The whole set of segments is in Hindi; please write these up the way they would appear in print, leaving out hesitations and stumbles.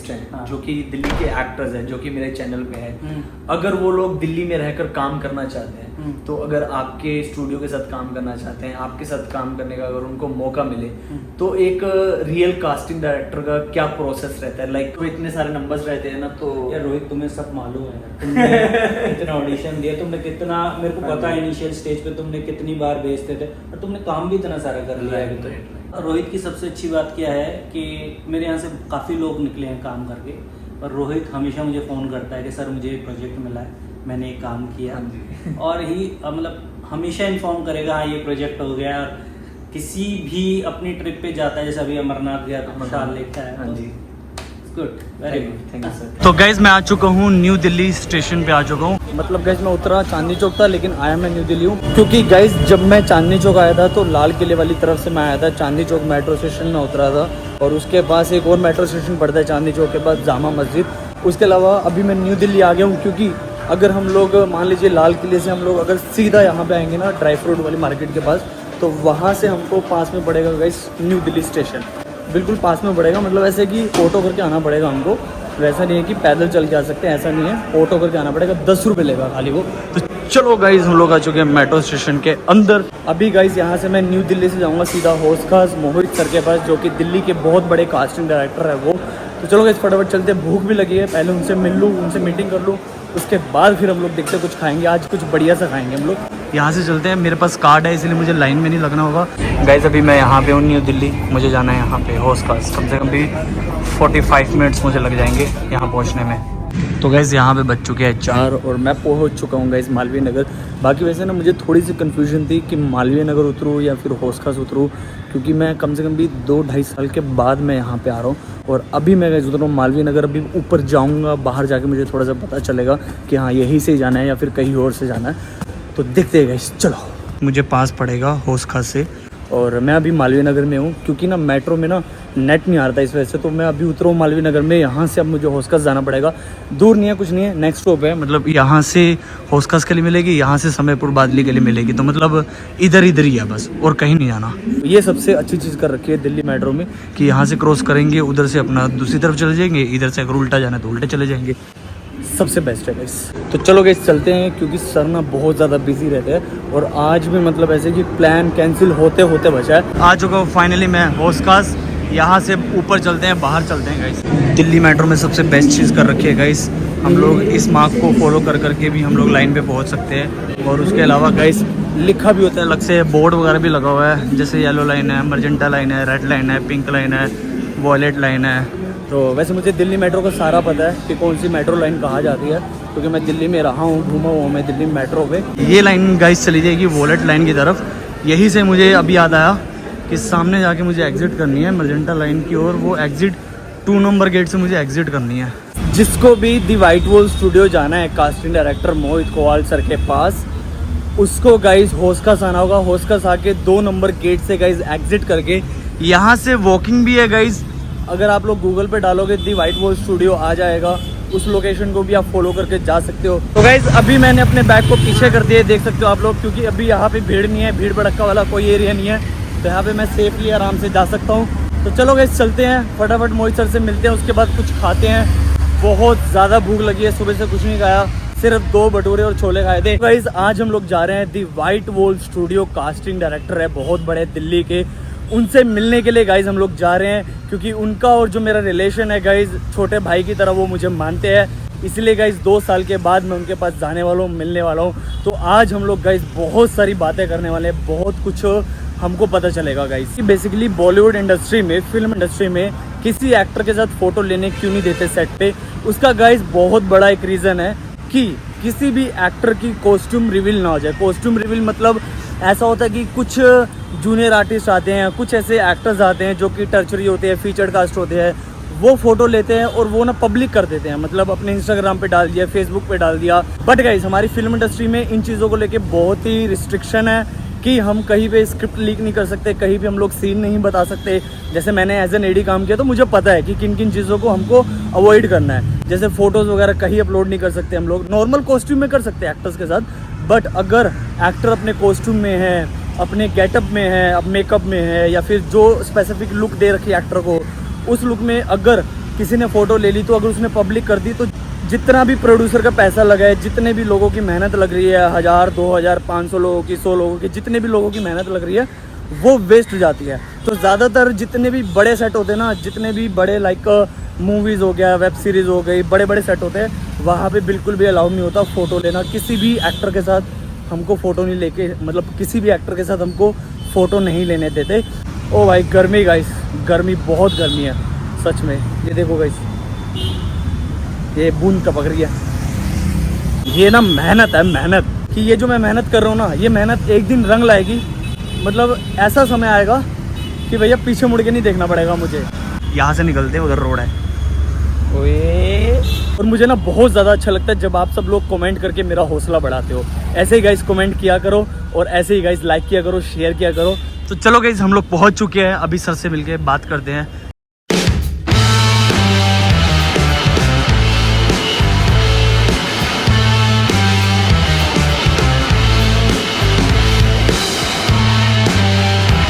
आर्टिस्ट हैं हाँ। जो कि दिल्ली के एक्टर्स हैं जो कि मेरे चैनल पे हैं, अगर वो लोग दिल्ली में रहकर काम करना चाहते हैं तो अगर आपके स्टूडियो के साथ काम करना चाहते हैं, आपके साथ काम करने का अगर उनको मौका मिले तो एक रियल कास्टिंग डायरेक्टर का क्या प्रोसेस रहता है, लाइक तो इतने सारे नंबर्स रहते हैं ना, तो यार रोहित तुम्हें सब मालूम है ना, तुमने कितना ऑडिशन दिया, तुमने कितना, मेरे को पता है इनिशियल स्टेज पे तुमने कितनी बार भेजते थे और तुमने काम भी इतना सारा कर लिया है अभी तो। रोहित की सबसे अच्छी बात क्या है कि मेरे यहाँ से काफ़ी लोग निकले हैं काम करके, और रोहित हमेशा मुझे फ़ोन करता है कि सर मुझे एक प्रोजेक्ट मिला है, मैंने एक काम किया, और ही मतलब हमेशा इन्फॉर्म करेगा हाँ ये प्रोजेक्ट हो गया। और किसी भी अपनी ट्रिप पे जाता है, जैसे अभी अमरनाथ गया तो शाल लिखता है। हाँ जी, good, very good, thank you sir. तो गाइज मैं आ चुका हूँ न्यू दिल्ली स्टेशन पे आ चुका हूँ। मतलब गाइज मैं उतरा चांदनी चौक था, लेकिन आया मैं न्यू दिल्ली हूँ, क्योंकि गाइज जब मैं चांदनी चौक आया था तो लाल किले वाली तरफ से मैं आया था, चांदनी चौक मेट्रो स्टेशन में उतरा था, और उसके पास एक और मेट्रो स्टेशन पड़ता है चांदनी चौक के पास, जामा मस्जिद। उसके अलावा अभी मैं न्यू दिल्ली आ गया हूँ, क्योंकि अगर हम लोग मान लीजिए लाल किले से हम लोग अगर सीधा यहाँ पे आएंगे ना ड्राई फ्रूट वाली मार्केट के पास, तो वहाँ से हमको पास में पड़ेगा गाइज न्यू दिल्ली स्टेशन, बिल्कुल पास में पड़ेगा। मतलब ऐसे कि ऑटो करके आना पड़ेगा हमको, वैसा नहीं है कि पैदल चल के आ सकते हैं, ऐसा नहीं है, ऑटो करके आना पड़ेगा, 10 रुपये लेगा खाली वो। तो चलो गाइज हम लोग आ चुके हैं मेट्रो स्टेशन के अंदर। अभी गाइज यहाँ से मैं न्यू दिल्ली से जाऊँगा सीधा हौस खास मोहित सर के पास, जो कि दिल्ली के बहुत बड़े कास्टिंग डायरेक्टर है वो। तो चलो गाइज फटाफट चलते, भूख भी लगी है, पहले उनसे मिल लूँ, उनसे मीटिंग कर लूँ, उसके बाद फिर हम लोग देखते हैं कुछ खाएंगे, आज कुछ बढ़िया सा खाएंगे हम लोग। यहाँ से चलते हैं, मेरे पास कार्ड है इसलिए मुझे लाइन में नहीं लगना होगा। गाइज अभी मैं यहाँ पे हूँ न्यू दिल्ली, मुझे जाना है यहाँ पे हौस खास, कम से कम भी 45 मिनट्स मुझे लग जाएंगे यहाँ पहुँचने में। तो गाइज यहाँ पे बज चुके हैं 4 और मैं पहुँच चुका हूँ गाइज मालवीय नगर। बाकी वैसे ना मुझे थोड़ी सी कन्फ्यूजन थी कि मालवीय नगर उतरूँ या फिर हौस खास उतरूँ, क्योंकि मैं कम से कम भी 2-2.5 साल के बाद मैं यहाँ पे आ रहा हूँ, और अभी मैं गाइज उतर रहा हूँ मालवीय नगर। अभी ऊपर जाऊँगा, बाहर जाके मुझे थोड़ा सा पता चलेगा कि हाँ यहीं से जाना है या फिर कहीं और से जाना है, तो देखते हैं गाइज। चलो, मुझे पास पड़ेगा हौस खास से, और मैं अभी मालवीय नगर में हूँ, क्योंकि ना मेट्रो में ना नेट नहीं आ रहा था इस वजह से, तो मैं अभी उतरा हूँ मालवीय नगर में। यहाँ से अब मुझे हौस खास जाना पड़ेगा, दूर नहीं है, कुछ नहीं है, नेक्स्ट स्टॉप है। मतलब यहाँ से हौस खास के लिए मिलेगी, यहाँ से समयपुर बादली के लिए मिलेगी, तो मतलब इधर ही है बस, और कहीं नहीं जाना। ये सबसे अच्छी चीज़ कर रखी है दिल्ली मेट्रो में कि यहाँ से क्रॉस करेंगे, उधर से अपना दूसरी तरफ चले जाएंगे, इधर से अगर उल्टा जाना है तो उल्टे चले जाएंगे, सबसे बेस्ट है गाइस। तो चलो गाइस चलते हैं, क्योंकि सर ना बहुत ज़्यादा बिजी रहते हैं, और आज भी मतलब ऐसे कि प्लान कैंसिल होते होते बचा है। आ चुका हूँ फाइनली मैं हौस खास। यहाँ से ऊपर चलते हैं, बाहर चलते हैं गाइस। दिल्ली मेट्रो में सबसे बेस्ट चीज़ कर रखी है गाइस, हम लोग इस मार्क को फॉलो कर करके भी हम लोग लाइन पे पहुँच सकते हैं, और उसके अलावा गाइस लिखा भी होता है अलग से, बोर्ड वगैरह भी लगा हुआ है, जैसे येलो लाइन है, मर्जेंटा लाइन है, रेड लाइन है, पिंक लाइन है, वॉयलेट लाइन है। तो वैसे मुझे दिल्ली मेट्रो का सारा पता है कि कौन सी मेट्रो लाइन कहाँ जाती है, क्योंकि मैं दिल्ली में रहा हूँ, घूमा हुआ मैं दिल्ली मेट्रो पे। ये लाइन गाइस चली जाएगी वॉलेट लाइन की तरफ। यहीं से मुझे अभी याद आया कि सामने जाके मुझे एग्जिट करनी है मर्जेंटा लाइन की, और वो एग्जिट 2 नंबर गेट से मुझे एग्जिट करनी है। जिसको भी दी वाइट वॉल स्टूडियो जाना है कास्टिंग डायरेक्टर मोहित कोवाल सर के पास, उसको गाइज हौस खास आना होगा। हौस खास आके 2 नंबर गेट से गाइज एग्जिट करके, यहाँ से वॉकिंग भी है गाइज, अगर आप लोग गूगल पे डालोगे दी वाइट वॉल स्टूडियो आ जाएगा, उस लोकेशन को भी आप फॉलो करके जा सकते हो। तो गाइज अभी मैंने अपने बैग को पीछे कर दिया, देख सकते हो आप लोग, क्योंकि अभी यहाँ पे भीड़ नहीं है, भीड़ भड़क्का वाला कोई एरिया नहीं है, तो यहाँ पे मैं सेफली आराम से जा सकता हूँ। तो चलो गाइज चलते हैं, फटाफट मोहित सर से मिलते हैं, उसके बाद कुछ खाते हैं। बहुत ज़्यादा भूख लगी है, सुबह से कुछ नहीं खाया, सिर्फ 2 भटूरे और छोले खाए थे। गाइज आज हम लोग जा रहे हैं the white wall studio, casting director है बहुत बड़े दिल्ली के, उनसे मिलने के लिए गाइज हम लोग जा रहे हैं, क्योंकि उनका और जो मेरा रिलेशन है गाइज छोटे भाई की तरह वो मुझे मानते हैं, इसलिए गाइज 2 साल के बाद मैं उनके पास जाने वाला हूँ, मिलने वाला हूँ। तो आज हम लोग गाइज बहुत सारी बातें करने वाले हैं, बहुत कुछ हमको पता चलेगा गाइज कि बेसिकली बॉलीवुड इंडस्ट्री में, फिल्म इंडस्ट्री में किसी एक्टर के साथ फ़ोटो लेने क्यों नहीं देते सेट पे। उसका गाइज बहुत बड़ा एक रीज़न है कि किसी भी एक्टर की कॉस्ट्यूम रिवील ना हो जाए। कॉस्ट्यूम रिवील मतलब ऐसा होता है कि कुछ जूनियर आर्टिस्ट आते हैं, कुछ ऐसे एक्टर्स आते हैं जो कि टर्चरी होते हैं, फीचर्ड कास्ट होते हैं, वो फोटो लेते हैं और वो ना पब्लिक कर देते हैं, मतलब अपने इंस्टाग्राम पे डाल दिया, फेसबुक पे डाल दिया। बट गाइस हमारी फिल्म इंडस्ट्री में इन चीज़ों को लेके बहुत ही रिस्ट्रिक्शन है कि हम कहीं पे स्क्रिप्ट लीक नहीं कर सकते, कहीं भी हम लोग सीन नहीं बता सकते। जैसे मैंने एज एन एडी काम किया तो मुझे पता है कि किन किन चीज़ों को हमको अवॉइड करना है। जैसे फ़ोटोज़ वगैरह कहीं अपलोड नहीं कर सकते हम लोग, नॉर्मल कॉस्ट्यूम में कर सकते हैं एक्टर्स के साथ, बट अगर एक्टर अपने कॉस्ट्यूम में है, अपने गेटअप में है, अब मेकअप में है, या फिर जो स्पेसिफिक लुक दे रखी है एक्टर को, उस लुक में अगर किसी ने फ़ोटो ले ली तो अगर उसने पब्लिक कर दी तो जितना भी प्रोड्यूसर का पैसा लगा है, जितने भी लोगों की मेहनत लग रही है, 1000 2000 500 लोगों की, 100 लोगों की, जितने भी लोगों की मेहनत लग रही है वो वेस्ट हो जाती है। तो ज़्यादातर जितने भी बड़े सेट होते हैं ना, जितने भी बड़े लाइक मूवीज़ हो गया, वेब सीरीज़ हो गई, बड़े बड़े सेट होते हैं, वहाँ पे बिल्कुल भी अलाउड नहीं होता फ़ोटो लेना। किसी भी एक्टर के साथ हमको फ़ोटो नहीं लेके, मतलब किसी भी एक्टर के साथ हमको फ़ोटो नहीं लेने देते। ओ भाई गर्मी गाइस, गर्मी बहुत गर्मी है सच में। ये देखो गाइस, ये बूंद टपक रही है। ये ना मेहनत है, मेहनत कि ये जो मैं मेहनत कर रहा हूँ ना, ये मेहनत एक दिन रंग लाएगी। मतलब ऐसा समय आएगा कि भैया पीछे मुड़ के नहीं देखना पड़ेगा मुझे। यहाँ से निकलते उधर रोड है। ओए, और मुझे ना बहुत ज़्यादा अच्छा लगता है जब आप सब लोग कमेंट करके मेरा हौसला बढ़ाते हो। ऐसे ही गाइस कमेंट किया करो और ऐसे ही गाइस लाइक किया करो, शेयर किया करो। तो चलो गाइस, हम लोग पहुँच चुके हैं, अभी सर से मिलके बात करते हैं।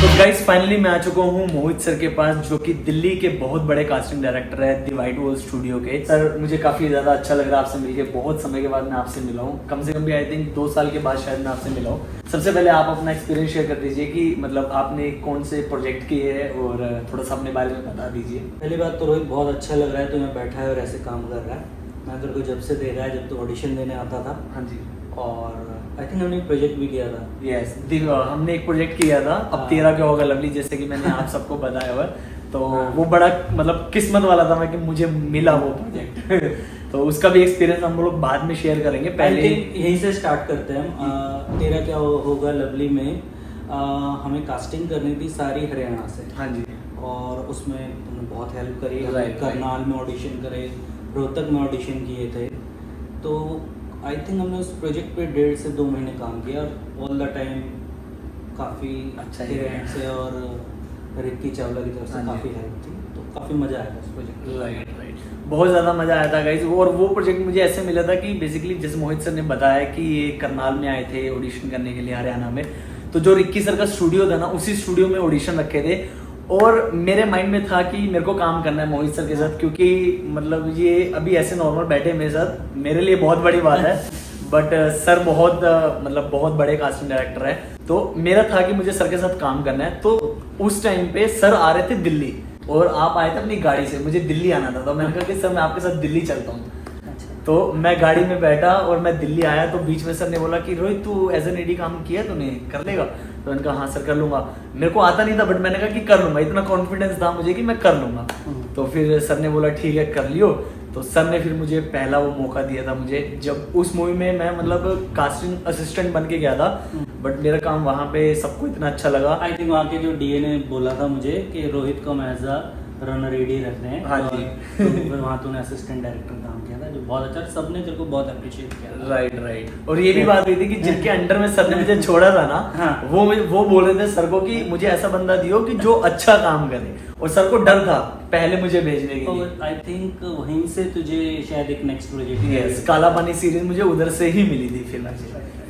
तो गाइस फाइनली मैं आ चुका हूँ मोहित सर के पास, जो कि दिल्ली के बहुत बड़े कास्टिंग डायरेक्टर है दी वाइट वॉल स्टूडियो के। सर मुझे काफ़ी ज़्यादा अच्छा लग रहा है आपसे मिलके, बहुत समय के बाद मैं आपसे मिला हूँ, कम से कम भी आई थिंक 2 साल के बाद शायद मैं आपसे मिला हूँ। सबसे पहले आप अपना एक्सपीरियंस शेयर कर दीजिए कि मतलब आपने कौन से प्रोजेक्ट किए हैं और थोड़ा सा अपने बारे में बता दीजिए। पहली बात तो रोहित बहुत अच्छा लग रहा है, तो मैं बैठा है और ऐसे काम कर रहा है। मैं तेरे को जब से देखा है, जब तो ऑडिशन देने आता था। हाँ जी। और आई थिंक हमने एक प्रोजेक्ट भी किया था। यस, हमने एक प्रोजेक्ट किया था, अब 13 का होगा लवली, जैसे कि मैंने आप सबको बताया हुआ। तो वो बड़ा मतलब किस्मत वाला था मैं कि मुझे मिला वो प्रोजेक्ट। तो उसका भी एक्सपीरियंस हम लोग बाद में शेयर करेंगे। पहले यहीं से स्टार्ट करते हैं हम। 13 क्या होगा लवली में हमें कास्टिंग करनी थी सारी हरियाणा से। हाँ जी। और उसमें तुमने बहुत हेल्प करी। Right, करनाल में ऑडिशन करे, रोहतक में ऑडिशन किए थे। तो आई थिंक हमने उस प्रोजेक्ट पे 1.5 से 2 महीने काम किया। ऑल द टाइम काफ़ी अच्छा से और रिक्की चावला की तरफ से काफ़ी हेल्प थी। तो काफ़ी मज़ा आया था उस प्रोजेक्ट में। राइट, बहुत ज़्यादा मज़ा आया था गाइज। और वो प्रोजेक्ट मुझे ऐसे मिला था कि बेसिकली जैसे मोहित सर ने बताया कि ये करनाल में आए थे ऑडिशन करने के लिए हरियाणा में। तो जो रिक्की सर का स्टूडियो था ना, उसी स्टूडियो में ऑडिशन रखे थे। और मेरे माइंड में था कि मेरे को काम करना है मोहित सर के साथ, क्योंकि मतलब ये अभी ऐसे नॉर्मल बैठे मेरे साथ, मेरे लिए बहुत बड़ी बात है। बट सर बहुत मतलब बहुत बड़े कास्टिंग डायरेक्टर है, तो मेरा था कि मुझे सर के साथ काम करना है। तो उस टाइम पे सर आ रहे थे दिल्ली और आप आए थे अपनी गाड़ी से, मुझे दिल्ली आना था। तो मैंने कहा कि सर मैं आपके साथ दिल्ली चलता हूँ। तो मैं गाड़ी में बैठा और मैं दिल्ली आया। तो बीच में सर ने बोला कि रोहित तू एज एन एडी काम किया, तूने कर लेगा? तो मैंने कहा हाँ सर कर लूंगा। मेरे को आता नहीं था, बट मैंने कहा कि कर लूंगा, इतना कॉन्फिडेंस था मुझे कि मैं कर लूंगा। तो फिर सर ने बोला ठीक है कर लियो। तो सर ने फिर मुझे पहला वो मौका दिया था मुझे, जब उस मूवी में मैं मतलब कास्टिंग असिस्टेंट बन के गया था। बट मेरा काम वहाँ पे सबको इतना अच्छा लगा। आई थिंक वहाँ के जो डीए ने बोला था मुझे कि रोहित को एज अ रनर एडी रखने हैं। हाँ जी। तो फिर वहाँ तूने असिस्टेंट डायरेक्टर काम किया था, जो बहुत अच्छा, सबने तेरे को बहुत अप्रिशिएट किया। राइट। और ये भी बात हुई थी कि जिनके अंडर में सर ने मुझे छोड़ा था ना, हाँ। वो बोल रहे थे सर को कि मुझे ऐसा बंदा दियो कि जो अच्छा काम करे। और सर को डर था पहले मुझे भेजने के लिए। आई थिंक वहीं से तुझे शायद एक नेक्स्ट प्रोजेक्ट। यस, काला पानी सीरीज मुझे उधर से ही मिली थी फिर।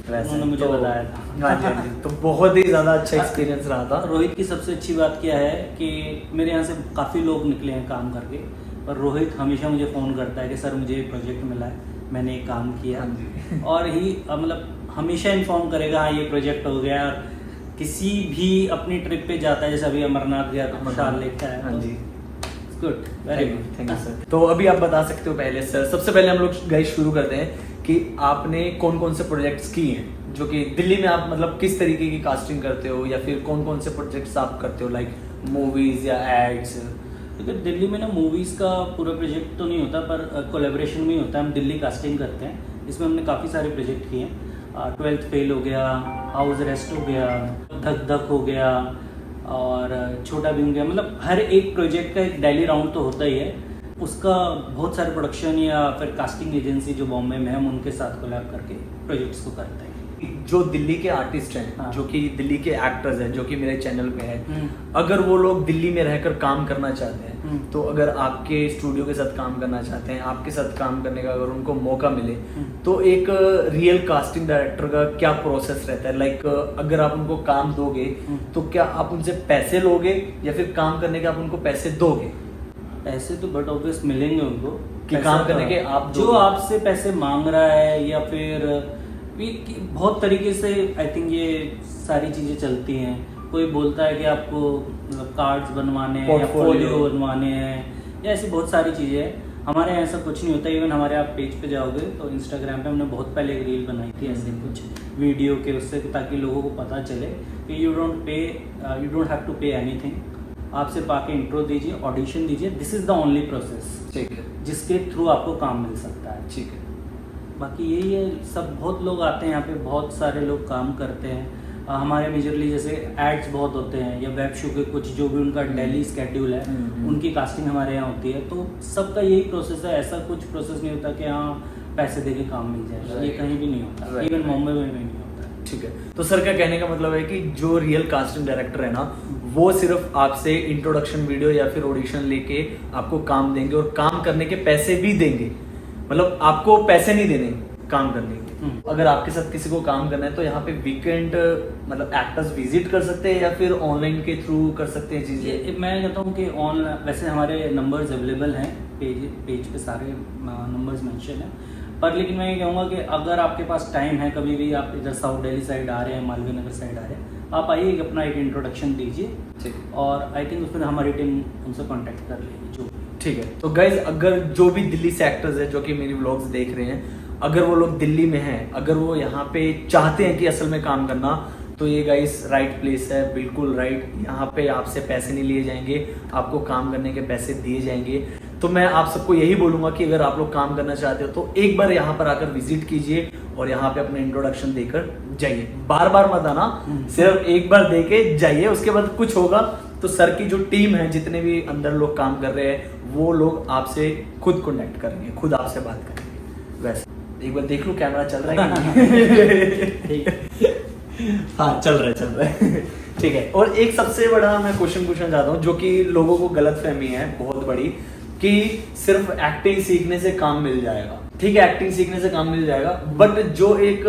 उन्होंने मुझे बताया था। हाँ जी, हाँ जी। तो बहुत ही ज्यादा अच्छा एक्सपीरियंस रहा था। रोहित की सबसे अच्छी बात क्या है कि मेरे यहाँ से काफ़ी लोग निकले हैं काम करके, पर रोहित हमेशा मुझे फ़ोन करता है कि सर मुझे एक प्रोजेक्ट मिला है, मैंने एक काम किया। हाँ जी। और ही मतलब हमेशा इन्फॉर्म करेगा हाँ ये प्रोजेक्ट हो गया। किसी भी अपनी ट्रिप पे जाता है, जैसे अभी अमरनाथ गया तो खुशहाल लेता है। हाँ जी, good, very good, thank you sir. तो अभी आप बता सकते हो पहले सर, सबसे पहले हम लोग गाइस शुरू करते हैं कि आपने कौन कौन से प्रोजेक्ट्स किए हैं, जो कि दिल्ली में आप मतलब किस तरीके की कास्टिंग करते हो, या फिर कौन कौन से प्रोजेक्ट्स आप करते हो, लाइक मूवीज या एड्स? क्योंकि दिल्ली में ना मूवीज़ का पूरा प्रोजेक्ट तो नहीं होता, पर कोलेब्रेशन में ही होता है। हम दिल्ली कास्टिंग करते हैं, इसमें हमने काफ़ी सारे प्रोजेक्ट किए हैं। 12th फेल हो गया, हाउस अरेस्ट हो गया, धक धक हो गया और छोटा भीम गया। मतलब हर एक प्रोजेक्ट का एक डेली राउंड तो होता ही है। उसका बहुत सारे प्रोडक्शन या फिर कास्टिंग एजेंसी जो बॉम्बे में है, हम उनके साथ कोलैब करके प्रोजेक्ट्स को करते हैं। जो दिल्ली के आर्टिस्ट हैं, हाँ। जो कि दिल्ली के एक्टर्स हैं, जो कि मेरे चैनल पे हैं, अगर वो लोग दिल्ली में रहकर काम करना चाहते हैं, तो अगर आपके स्टूडियो के साथ काम करना चाहते हैं, आपके साथ काम करने का अगर उनको मौका मिले, तो एक रियल कास्टिंग डायरेक्टर का क्या प्रोसेस रहता है? लाइक अगर आप उनको काम दोगे तो क्या आप उनसे पैसे लोगे या फिर काम करने के आप उनको पैसे दोगे? पैसे तो बट ऑब्वियस मिलेंगे उनको कि पैसा काम तो करने है। के आप जो दोगे। आपसे पैसे मांग रहा है या फिर बहुत तरीके से आई थिंक ये सारी चीजें चलती हैं। कोई बोलता है कि आपको मतलब कार्ड्स बनवाने हैं या Portfolio फोलियो बनवाने हैं या ऐसी बहुत सारी चीजें हैं। हमारे यहाँ ऐसा कुछ नहीं होता। इवन हमारे आप पेज पे जाओगे तो इंस्टाग्राम पे हमने बहुत पहले एक रील बनाई थी ऐसे कुछ वीडियो के उससे, ताकि लोगों को पता चले कि you don't have to pay anything. आप सिर्फ आके इंट्रो दीजिए, ऑडिशन दीजिए, this is the only process ठीक है, जिसके थ्रू आपको काम मिल सकता है। ठीक है। बाकी यही है, सब बहुत लोग आते हैं यहाँ पे, बहुत सारे लोग काम करते हैं। हमारे मेजरली जैसे एड्स बहुत होते हैं या वेब शो के कुछ जो भी उनका डेली स्केड्यूल है उनकी कास्टिंग हमारे यहाँ होती है। तो सबका यही प्रोसेस है, ऐसा कुछ प्रोसेस नहीं होता कि हाँ पैसे दे के काम मिल जाएगा, ये कहीं भी नहीं होता, इवन मुंबई में भी नहीं होता। ठीक है, तो सर का कहने का मतलब है कि जो रियल कास्टिंग डायरेक्टर है ना, वो सिर्फ आपसे इंट्रोडक्शन वीडियो या फिर ऑडिशन लेके आपको काम देंगे और काम करने के पैसे भी देंगे। मतलब आपको पैसे नहीं देने काम करने के। अगर आपके साथ किसी को काम करना है तो यहाँ पे वीकेंड मतलब एक्टर्स विजिट कर सकते हैं या फिर ऑनलाइन के थ्रू कर सकते हैं चीजें। मैं कहता हूँ कि ऑनलाइन वैसे हमारे नंबर्स अवेलेबल हैं, पेज पे सारे नंबर्स मेंशन हैं। पर लेकिन मैं ये कहूँगा कि अगर आपके पास टाइम है, कभी भी आप इधर साउथ दिल्ली साइड आ रहे हैं, मालवीय नगर साइड आ रहे हैं, आप आइए अपना एक इंट्रोडक्शन दीजिए, ठीक, और आई थिंक उसमें हमारी टीम उनसे कांटेक्ट कर लेगी जो। ठीक है। तो गाइज अगर जो भी दिल्ली से एक्टर्स है जो कि मेरी व्लॉग्स देख रहे हैं, अगर वो लोग दिल्ली में हैं, अगर वो यहाँ पे चाहते हैं कि असल में काम करना, तो ये गाइस राइट प्लेस है, बिल्कुल राइट। यहाँ पे आपसे पैसे नहीं लिए जाएंगे, आपको काम करने के पैसे दिए जाएंगे। तो मैं आप सबको यही बोलूंगा कि अगर आप लोग काम करना चाहते हो तो एक बार यहाँ पर आकर विजिट कीजिए और यहाँ पे अपना इंट्रोडक्शन देकर जाइए। बार बार मत आना, सिर्फ एक बार दे के जाइए। उसके बाद कुछ होगा तो सर की जो टीम है, जितने भी अंदर लोग काम कर रहे हैं, वो लोग आपसे खुद कॉन्टेक्ट करेंगे, खुद आपसे बात करेंगे। वैसे एक बार देख लो कैमरा चल रहा है हाँ चल रहा है ठीक है। और एक सबसे बड़ा मैं क्वेश्चन पूछना चाहता हूँ जो कि लोगों को गलतफहमी है बहुत बड़ी, कि सिर्फ एक्टिंग सीखने से काम मिल जाएगा। ठीक है, एक्टिंग सीखने से काम मिल जाएगा, बट जो एक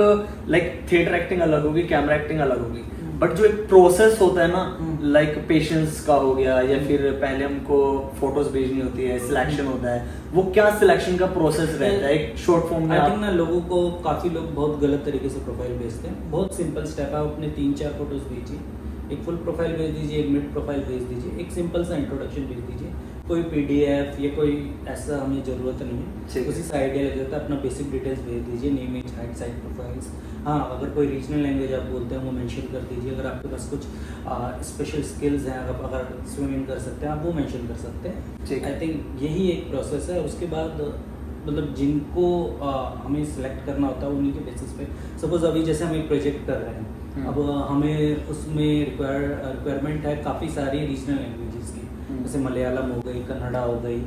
लाइक थिएटर एक्टिंग अलग होगी, कैमरा एक्टिंग अलग होगी, बट जो एक प्रोसेस होता है ना, लाइक पेशेंस का हो गया, या फिर पहले हमको फोटोज भेजनी होती है, सिलेक्शन होता है, वो क्या सिलेक्शन का प्रोसेस रहता है एक शॉर्ट फॉर्म में? आई थिंक ना लोगों को, काफी लोग बहुत गलत तरीके से प्रोफाइल भेजते हैं। बहुत सिंपल स्टेप है, आप अपने 3-4 फोटोज भेजिए, एक फुल प्रोफाइल भेज दीजिए, एक मिड प्रोफाइल भेज दीजिए, एक सिंपल सा इंट्रोडक्शन भेज दीजिए। कोई पीडीएफ या कोई ऐसा हमें जरूरत नहीं है, उसी से आइडिया लग जाता है। अपना बेसिक डिटेल्स भेज दीजिए, name, age, height, size, profiles. हाँ, अगर कोई रीजनल लैंग्वेज आप बोलते हैं वो मेंशन कर दीजिए। अगर आपके पास कुछ स्पेशल स्किल्स हैं, अगर स्विमिंग कर सकते हैं आप, वो मेंशन कर सकते हैं। आई थिंक यही एक प्रोसेस है। उसके बाद मतलब जिनको हमें सिलेक्ट करना होता है उन्हीं के बेसिस पे। सपोज अभी जैसे हम एक प्रोजेक्ट कर रहे हैं, अब हमें उसमें रिक्वायरमेंट है काफ़ी सारी रीजनल लैंग्वेजेस की, जैसे मलयालम हो गई, कन्नड़ा हो गई।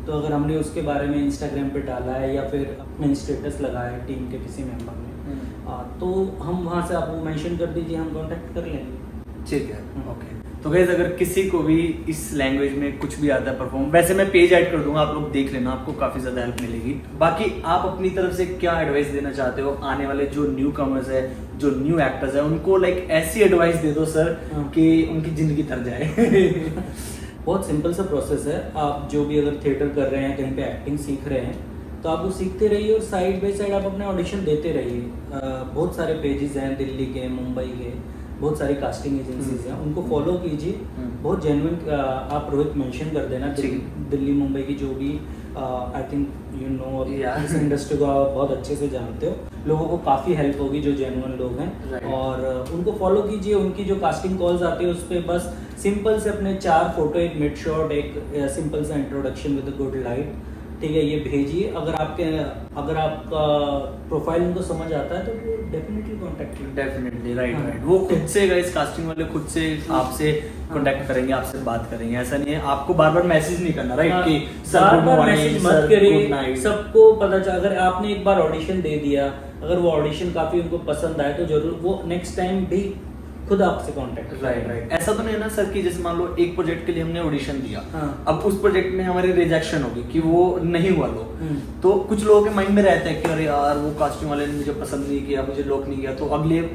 तो अगर हमने उसके बारे में इंस्टाग्राम पे डाला है या फिर अपने स्टेटस लगाया है टीम के किसी मेंबर ने, तो हम वहाँ से आप वो मेंशन कर दीजिए, हम कांटेक्ट कर लेंगे। ठीक है, ओके। तो गाइस अगर किसी को भी इस लैंग्वेज में कुछ भी आता है परफॉर्म, वैसे मैं पेज ऐड कर दूंगा, आप लोग देख लेना, आपको काफी ज्यादा हेल्प मिलेगी। बाकी आप अपनी तरफ से क्या एडवाइस देना चाहते हो आने वाले जो न्यू कमर्स है, जो न्यू एक्टर्स है, उनको लाइक ऐसी एडवाइस दे दो सर कि उनकी जिंदगी तर जाए बहुत सिंपल सा प्रोसेस है। आप जो भी अगर थिएटर कर रहे हैं, कहीं पे एक्टिंग सीख रहे हैं, तो आप वो सीखते रहिए और साइड बाय साइड आप अपने ऑडिशन देते रहिए। बहुत सारे पेजेस हैं दिल्ली के, मुंबई के, बहुत सारी कास्टिंग एजेंसीज हैं, उनको फॉलो कीजिए। बहुत जेन्युइन आप रोहित मेंशन कर देना, दिल्ली मुंबई की जो भी आई थिंक यू नो इस इंडस्ट्री को आप बहुत अच्छे से जानते हो, लोगों को काफ़ी हेल्प होगी जो जेन्युइन लोग हैं। और उनको फॉलो कीजिए। उनकी जो कास्टिंग कॉल्स आती है उस पर बस सिंपल से अपने 4 फोटो, एक मिड शॉट, एक सिंपल सा इंट्रोडक्शन विद गुड लाइट, ठीक है, ये भेजिए। अगर आपका प्रोफाइल उनको समझ आता है तो वो डेफिनेटली कांटेक्ट करेंगे। Definitely, right. वो खुद से गाइस, कास्टिंग वाले खुद से आपसे कांटेक्ट करेंगे, आपसे बात करेंगे। ऐसा नहीं है आपको बार बार मैसेज नहीं करना, राइट? कि सर बार मैसेज मत करिए, सबको पता चल। अगर आपने एक बार ऑडिशन दे दिया, अगर वो ऑडिशन काफी उनको पसंद आए तो जरूर वो नेक्स्ट टाइम भी खुद आपसे कांटेक्ट राइट। ऐसा तो नहीं है ना सर कि जैसे मान लो एक प्रोजेक्ट के लिए हमने ऑडिशन दिया, हाँ। अब उस प्रोजेक्ट में हमारी रिजेक्शन होगी कि वो नहीं हुआ लोग, तो कुछ लोगों के माइंड में रहता है कि अरे यार वो कास्टिंग वाले ने मुझे पसंद नहीं किया, मुझे लॉक नहीं किया, तो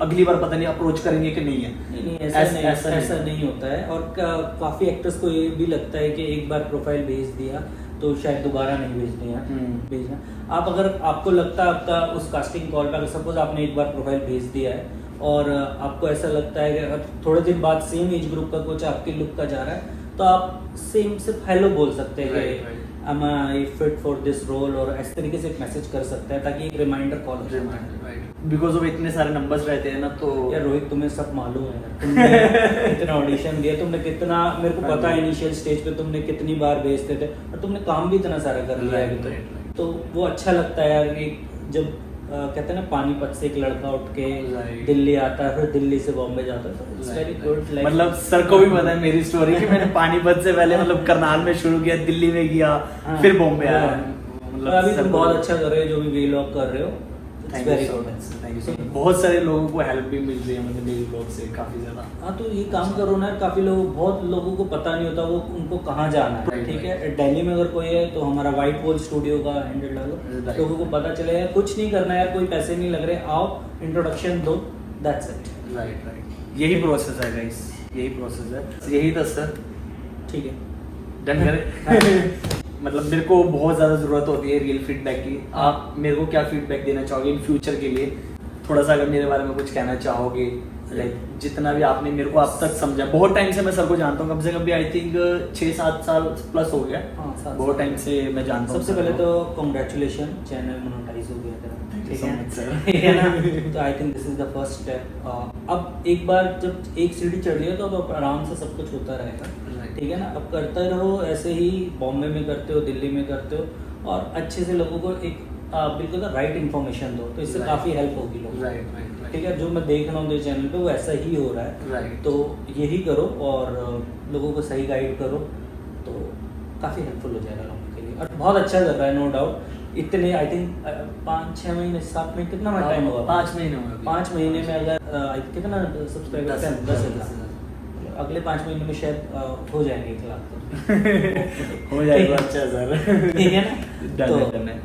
अगली बार पता नहीं अप्रोच करेंगे कि नहीं है। नहीं, ऐसा नहीं होता है। और काफी एक्टर्स को ये भी लगता है कि एक बार प्रोफाइल भेज दिया तो शायद दोबारा नहीं भेजना। आप अगर आपको लगता है आपका उस कास्टिंग कॉल पे, अगर सपोज आपने एक बार प्रोफाइल भेज दिया है और आपको ऐसा लगता है कि अगर थोड़े दिन बाद सेम एज ग्रुप का कुछ आपके लुक का जा रहा है, तो आप सेम सिर्फ हेलो बोल सकते हैं कि am I fit for this role, और इस तरीके से एक मैसेज कर सकते हैं ताकि एक रिमाइंडर कॉल हो जाए। बिकॉज ऑफ इतने सारे नंबर्स रहते हैं ना, तो यार रोहित तुम्हें सब मालूम है, तुमने इतना ऑडिशन दिया, तुमने कितना, मेरे को पता है इनिशियल स्टेज पे तुमने कितनी बार भेजते थे और तुमने काम भी इतना सारा कर लिया है। तो वो अच्छा लगता है यार कि जब कहते हैं ना पानीपत से एक लड़का उठ के दिल्ली आता है, फिर दिल्ली से बॉम्बे जाता है, तो इट्स वेरी गुड। मतलब सर को भी पता है मेरी स्टोरी कि मैंने पानीपत से पहले मतलब करनाल में शुरू किया, दिल्ली में किया, फिर बॉम्बे आया। मतलब अभी तुम बहुत अच्छा कर रहे हो, जो भी वीलॉग कर रहे हो, थैंक यू सो मच। बहुत सारे लोगों को हेल्प भी मिल रही है मतलब मेरी ब्लॉग से काफी ज्यादा। हाँ, तो ये काम करो ना, काफी लोग, बहुत लोगों को पता नहीं होता वो उनको कहाँ जाना है। ठीक है, दिल्ली में अगर कोई है तो हमारा व्हाइट वॉल स्टूडियो का हैंडल डालो, लोगों को पता चले यार कुछ नहीं करना यार, कोई पैसे नहीं लग रहे, आओ इंट्रोडक्शन दो, दैट्स इट। राइट। यही प्रोसेस है गाइस, यही प्रोसेस है, यही था सर। ठीक है, डन करें। मतलब मेरे को बहुत ज़्यादा ज़रूरत होती है रियल फीडबैक की। आप मेरे को क्या फीडबैक देना चाहोगे इन फ्यूचर के लिए? थोड़ा सा अगर मेरे बारे में कुछ कहना चाहोगे, लाइक जितना भी आपने मेरे को अब तक समझा, बहुत टाइम से मैं सर को जानता हूँ, कम से कम भी आई थिंक 6-7 साल प्लस हो गया। बहुत टाइम से मैं जानता हूँ। सबसे पहले तो कॉन्ग्रेचुलेशन, चैनल मोनेटाइज हो गया तेरा, Thank you so much, sir. ठीक है ना? तो I think this is the first step. अब एक बार जब एक सीढ़ी चढ़ लिया तो अब आराम से सब कुछ होता रहेगा। ठीक है ना? अब करते रहो ऐसे ही, बॉम्बे में करते हो, दिल्ली में करते हो, और अच्छे से लोगों को एक बिल्कुल राइट इन्फॉर्मेशन दो, तो इससे काफ़ी हेल्प होगी लोगों को। ठीक है, जो मैं देख रहा हूँ मेरे चैनल पे वो ऐसा ही हो रहा है। तो यही करो और लोगों को सही गाइड करो, तो काफ़ी हेल्पफुल हो जाएगा लोगों के लिए। और बहुत अच्छा कर रहा है, नो डाउट। इतने आई थिंक 5-6 महीने, 7 महीने, कितना टाइम होगा? 5 महीने हुए। 5 महीने में अगर कितना सब्सक्राइबर? 10,000। अगले 5 महीने में शायद हो जाएंगे 1 लाख। हो जाएगा। अच्छा सर, ठीक है ना? डन है।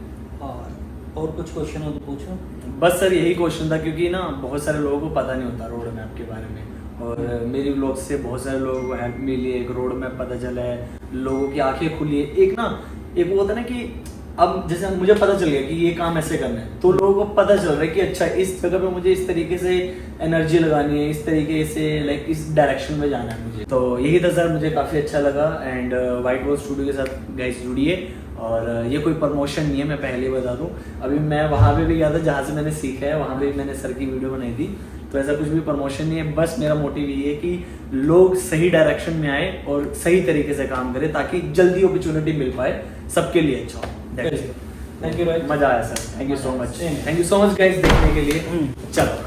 और कुछ क्वेश्चन हो तो पूछो। बस सर यही क्वेश्चन था, क्योंकि ना बहुत सारे लोगों को पता नहीं होता रोड मैप के बारे में, और मेरी व्लॉग से बहुत सारे लोगों को हेल्प मिली है, एक रोड मैप पता चला है, लोगों की आंखें खुली है। एक वो होता है ना कि अब जैसे मुझे पता चल गया कि ये काम ऐसे करना है, तो लोगों को पता चल रहा है कि अच्छा इस जगह पे मुझे इस तरीके से एनर्जी लगानी है, इस तरीके से लाइक इस डायरेक्शन में जाना है मुझे। तो यही था सर, मुझे काफ़ी अच्छा लगा। एंड व्हाइट वॉल स्टूडियो के साथ गाइस जुड़िए, और ये कोई प्रमोशन नहीं है, मैं पहले ही बता दूं। अभी मैं वहाँ पे भी गया था जहाँ से मैंने सीखा है, वहाँ पे भी मैंने सर की वीडियो बनाई थी, तो ऐसा कुछ भी प्रमोशन नहीं है। बस मेरा मोटिव ये है कि लोग सही डायरेक्शन में आए और सही तरीके से काम करें, ताकि जल्दी अपॉर्चुनिटी मिल पाए, सबके लिए अच्छा हो। थैंक यू, मजा आया sir, thank you so much, thank you so much guys देखने के लिए। चलो।